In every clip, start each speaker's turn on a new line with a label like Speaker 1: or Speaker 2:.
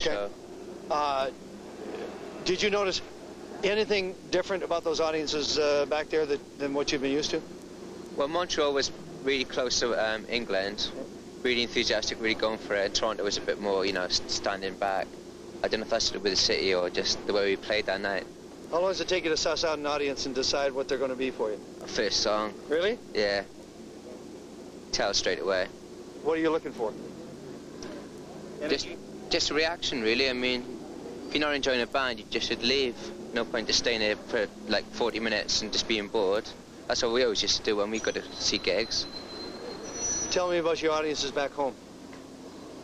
Speaker 1: Okay. Did you notice anything different about those audiences back there than what you've been used to?
Speaker 2: Well, Montreal was really close to England, really enthusiastic, really going for it. And Toronto was a bit more, you know, standing back. I don't know if that's to do with the city or just the way we played that night.
Speaker 1: How long does it take you to suss out an audience and decide what they're going to be for you?
Speaker 2: First song.
Speaker 1: Really?
Speaker 2: Yeah. Tell straight away.
Speaker 1: What are you looking for?
Speaker 2: Just a reaction, really. I mean, if you're not enjoying a band, you just should leave. No point just staying there for like 40 minutes and just being bored. That's what we always used to do when we got to see gigs.
Speaker 1: Tell me about your audiences back home.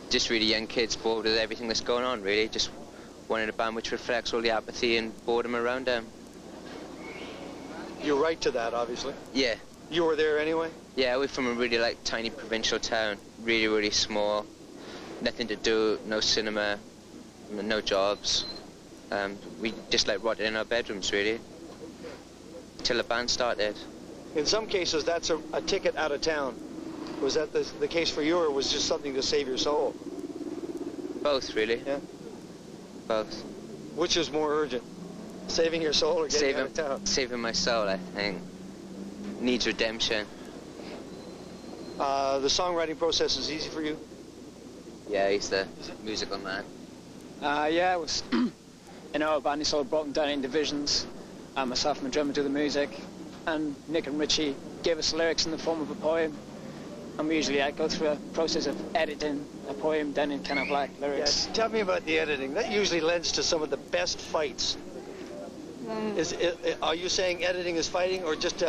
Speaker 2: Just really young kids bored with everything that's going on, really. Just wanting a band which reflects all the apathy and boredom around them.
Speaker 1: You're right to that, obviously.
Speaker 2: Yeah.
Speaker 1: You were there anyway?
Speaker 2: Yeah, we're from a really like tiny provincial town. Really, really small. Nothing to do, no cinema, no jobs. We just like rotted in our bedrooms, really, till the band started.
Speaker 1: In some cases, that's a ticket out of town. Was that the case for you, or was just something to save your soul?
Speaker 2: Both, really.
Speaker 1: Yeah.
Speaker 2: Both.
Speaker 1: Which is more urgent, saving your soul or getting out of town?
Speaker 2: Saving my soul, I think. Needs redemption.
Speaker 1: The songwriting process is easy for you?
Speaker 2: Yeah, he's the musical man.
Speaker 3: Yeah, it was. In our band, it's all broken down in divisions. Myself and my drummer do the music, and Nick and Richey gave us lyrics in the form of a poem. And we usually go through a process of editing a poem, then in kind of like lyrics.
Speaker 1: Yeah, tell me about the editing. That usually lends to some of the best fights. Are you saying editing is fighting, or just...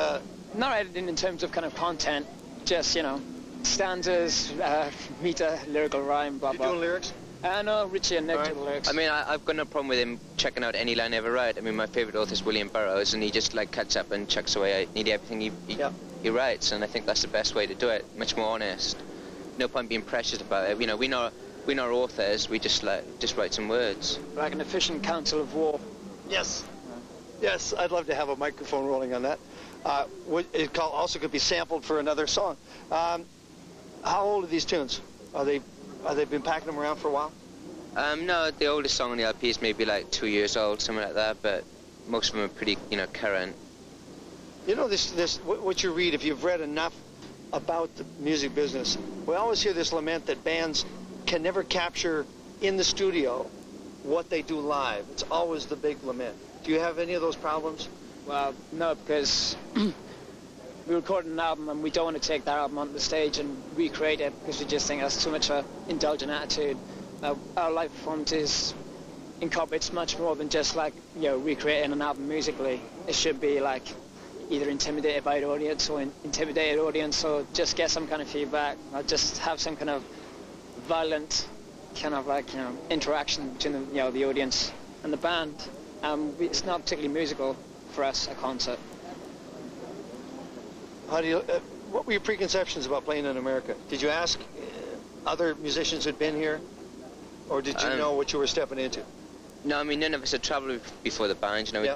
Speaker 3: Not editing in terms of kind of content, just, you know, stanzas, meter, lyrical rhyme, blah, blah.
Speaker 1: You doing lyrics?
Speaker 3: No, Richey and Nick do the lyrics.
Speaker 2: I mean, I've got no problem with him checking out any line I ever write. I mean, my favourite author is William Burroughs, and he just, like, cuts up and chucks away nearly everything he writes, and I think that's the best way to do it, much more honest. No point being precious about it. You know, we're not authors, we just write some words.
Speaker 3: Like an efficient council of war.
Speaker 1: Yes. Yes, I'd love to have a microphone rolling on that. It also could be sampled for another song. How old are these tunes? Are they been packing them around for a while?
Speaker 2: No, the oldest song on the LP is maybe like 2 years old, something like that, but most of them are pretty, you know, current.
Speaker 1: You know, what you read, if you've read enough about the music business, we always hear this lament that bands can never capture in the studio what they do live. It's always the big lament. Do you have any of those problems?
Speaker 3: Well, no, because we recorded an album and we don't want to take that album onto the stage and recreate it because we just think that's too much of an indulgent attitude. Our live performances incorporates much more than just like, you know, recreating an album musically. It should be like either intimidated by the audience or intimidated audience, or just get some kind of feedback, or just have some kind of violent kind of like, you know, interaction between the, you know, the audience and the band. It's not particularly musical for us, a concert.
Speaker 1: How do you? What were your preconceptions about playing in America? Did you ask other musicians who'd been here, or did you know what you were stepping into?
Speaker 2: No, I mean, none of us had travelled before the band. You know,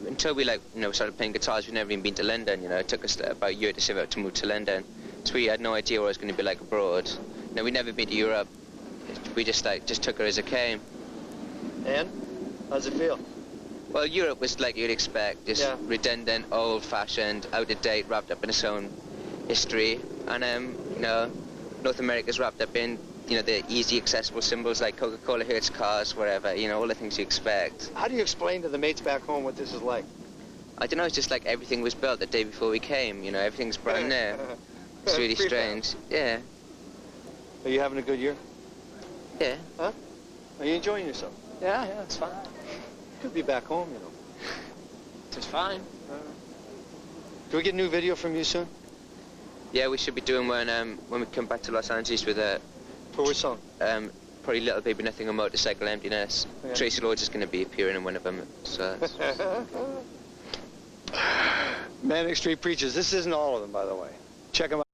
Speaker 2: until we, like, you know, started playing guitars, we'd never even been to London. You know, it took us about a year to save up to move to London, so we had no idea what it was going to be like abroad. You know, we'd never been to Europe. We just took it as it came.
Speaker 1: And how's it feel?
Speaker 2: Well, Europe was like you'd expect, just redundant, old-fashioned, out-of-date, wrapped up in its own history. And, you know, North America's wrapped up in, you know, the easy, accessible symbols like Coca-Cola, Hertz cars, whatever, you know, all the things you expect.
Speaker 1: How do you explain to the mates back home what this is like?
Speaker 2: I don't know, it's just like everything was built the day before we came, you know, everything's brand new. It's really strange. Yeah.
Speaker 1: Are you having a good year?
Speaker 2: Yeah.
Speaker 1: Huh? Are you enjoying yourself?
Speaker 3: Yeah, it's fine.
Speaker 1: Could be back home, you know.
Speaker 3: It's fine.
Speaker 1: Do we get a new video from you soon?
Speaker 2: Yeah, we should be doing one when we come back to Los Angeles with a...
Speaker 1: For which song?
Speaker 2: Probably Little Baby Nothing on Motorcycle Emptiness. Yeah. Tracy Lords is going to be appearing in one of them, so...
Speaker 1: Manic Street Preachers. This isn't all of them, by the way. Check them out.